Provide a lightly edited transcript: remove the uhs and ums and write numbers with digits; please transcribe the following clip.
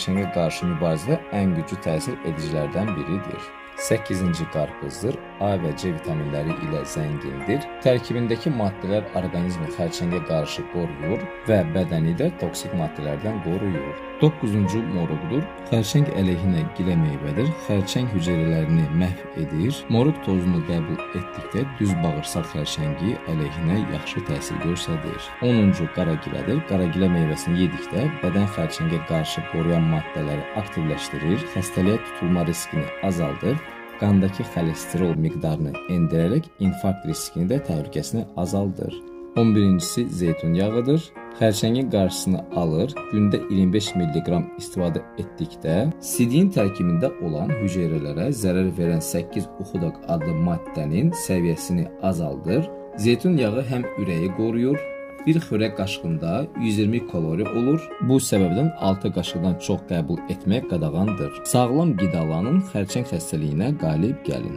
xərçəngə qarşı mübarizədə ən güclü təsir edicilərdən biridir. 8-ci qarpızdır. A və C vitaminləri ilə zəngindir. Tərkibindəki maddələr orqanizmi xərçəngə qarşı qoruyur və bədəni də toksik maddələrdən qoruyur. 9-cu moruqdur. Xərçəng əleyhinə gilə meyvədir. Xərçəng hüceyrələrini məhv edir. Moruq tozunu qəbul etdikdə düz bağırsaq xərçəngi əleyhinə yaxşı təsir göstərir. 10-cu qaragilədir. Qaragilə meyvəsini yedikdə bədən xərçəngə qarşı qoruyan maddələri aktivləşdirir, xəstəliyə tutulma riskini azaldır, qandakı xolesterol miqdarını endirərək infarkt riskini də təhlükəsini azaldır. 11-incisi zeytun yağıdır. Xərçəngin qarşısını alır. Gündə 25 mg istifadə etdikdə sidiyin tərkibində olan hüceyrələrə zərər verən 8 uxudaq adlı maddənin səviyyəsini azaldır. Zeytun yağı həm ürəyi qoruyur. Bir xörək qaşığında 120 kalori olur. Bu səbəbdən 6 qaşıqdan çox qəbul etmək qadağandır. Sağlam qidalanın, xərçəng xəstəliyinə qalib gəlin.